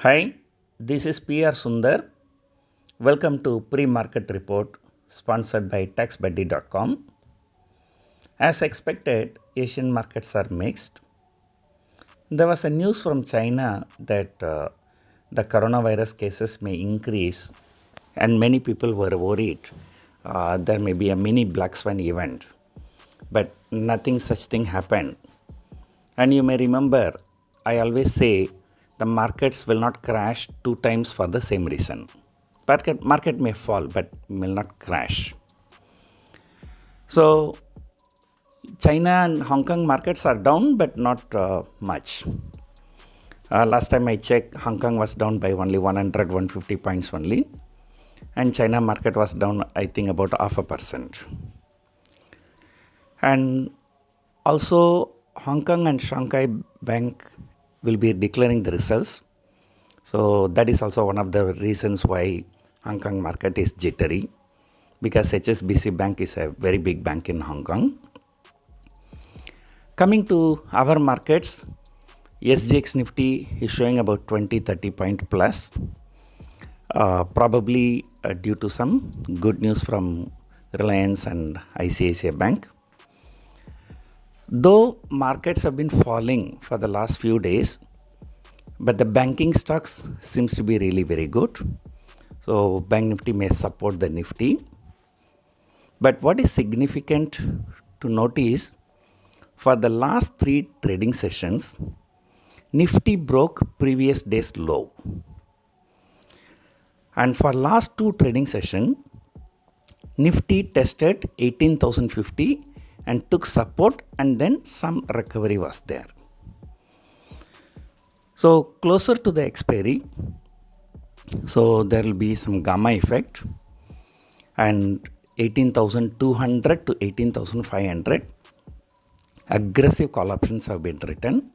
Hi, this is PR Sundar. Welcome to Pre-Market Report sponsored by taxbuddy.com. As expected, Asian markets are mixed. There was a news from China that the coronavirus cases may increase and many people were worried there may be a mini black swan event. But nothing such thing happened. And you may remember, I always say the markets will not crash two times for the same reason. Market may fall, but will not crash. So China and Hong Kong markets are down, but not much. Last time I checked, Hong Kong was down by only 150 points only. And China market was down, I think, about 0.5%. And also, Hong Kong and Shanghai Bank will be declaring the results. So that is also one of the reasons why Hong Kong market is jittery, because HSBC Bank is a very big bank in Hong Kong. Coming to our markets, SGX Nifty is showing about 20-30 point plus, probably due to some good news from Reliance and ICICI Bank. Though markets have been falling for the last few days, but the banking stocks seems to be really very good. So Bank Nifty may support the Nifty. But what is significant to notice, for the last 3 trading sessions, Nifty broke previous day's low. And for last 2 trading sessions, Nifty tested 18,050 and took support, and then some recovery was there. So closer to the expiry, so there will be some gamma effect, and 18,200 to 18,500 aggressive call options have been written.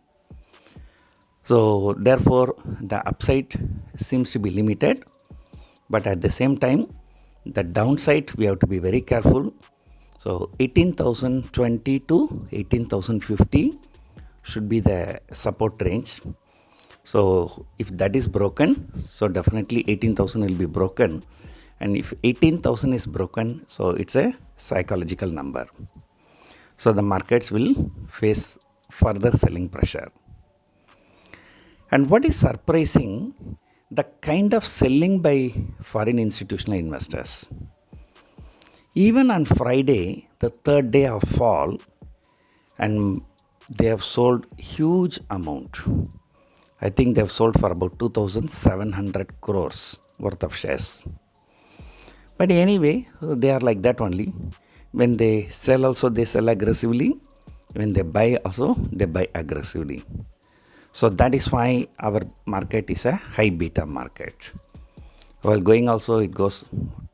So therefore the upside seems to be limited, but at the same time the downside we have to be very careful. So 18,020 to 18,050 should be the support range. So if that is broken, so definitely 18,000 will be broken. And if 18,000 is broken, so it's a psychological number. So the markets will face further selling pressure. And what is surprising, the kind of selling by foreign institutional investors. Even on Friday, the third day of fall, and they have sold huge amount. I think they have sold for about 2,700 crores worth of shares. But anyway, they are like that only. When they sell also, they sell aggressively. When they buy also, they buy aggressively. So that is why our market is a high beta market. While going also, it goes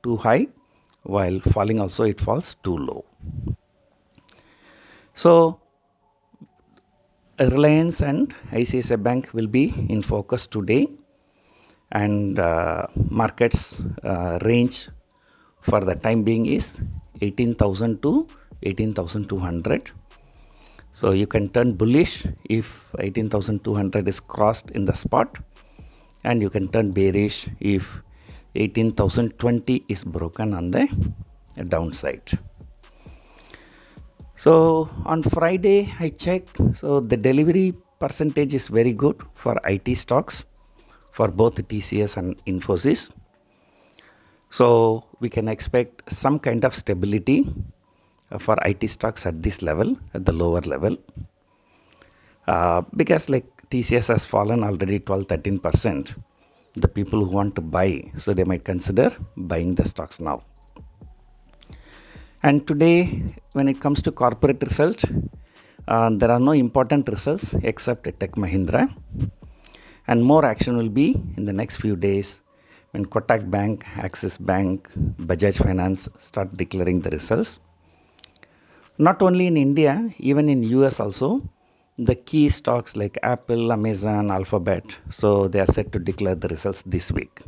too high. While falling also, it falls too low. So Reliance and ICICI Bank will be in focus today, and markets range for the time being is 18,000 to 18,200. So you can turn bullish if 18,200 is crossed in the spot, and you can turn bearish if 18,020 is broken on the downside. So on Friday I checked, so the delivery percentage is very good for IT stocks for both TCS and Infosys. So we can expect some kind of stability for IT stocks at this level, at the lower level, because like TCS has fallen already 12-13%. The people who want to buy, so they might consider buying the stocks now. And today, when it comes to corporate results, there are no important results except Tech Mahindra. And more action will be in the next few days when Kotak Bank, Axis Bank, Bajaj Finance start declaring the results. Not only in India, even in US also, the key stocks like Apple, Amazon, Alphabet, so they are set to declare the results this week.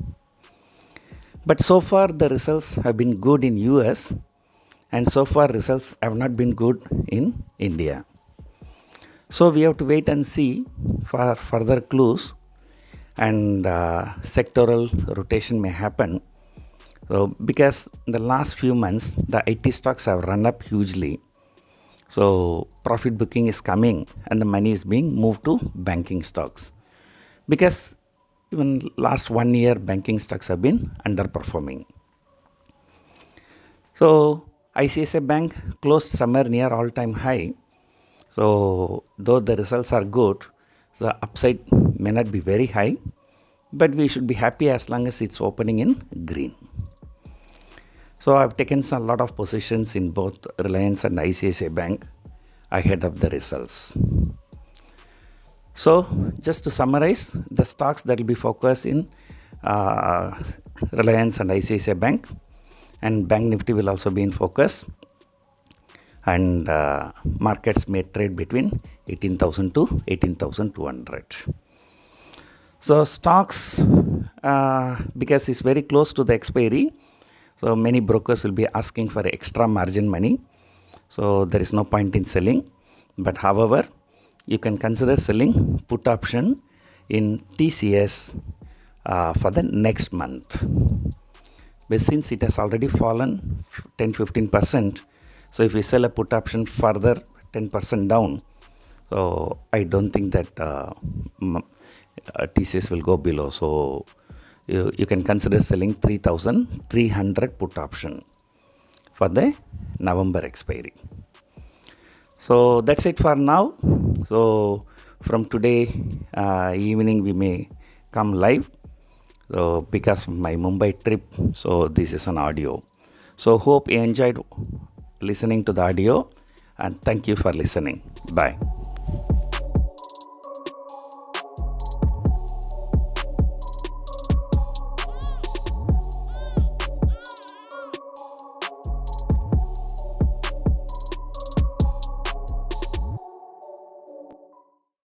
But so far the results have been good in US, and so far results have not been good in India. So we have to wait and see for further clues. and sectoral rotation may happen. So because in the last few months the IT stocks have run up hugely, so profit booking is coming and the money is being moved to banking stocks, because even last 1 year banking stocks have been underperforming. So ICICI Bank closed somewhere near all-time high. So though the results are good, the upside may not be very high, but we should be happy as long as it's opening in green. So I've taken a lot of positions in both Reliance and ICICI Bank ahead of the results. So just to summarize, the stocks that will be focused in Reliance and ICICI Bank, and Bank Nifty will also be in focus, and markets may trade between 18,000 to 18,200. So stocks, because it's very close to the expiry, so many brokers will be asking for extra margin money. So there is no point in selling. But however, you can consider selling put option in TCS for the next month. But since it has already fallen 10-15%, so if we sell a put option further 10% down, so I don't think that TCS will go below. So you can consider selling 3,300 put option for the November expiry. So that's it for now. So from today evening we may come live. So because of my Mumbai trip, so this is an audio. So hope you enjoyed listening to the audio, and thank you for listening. Bye.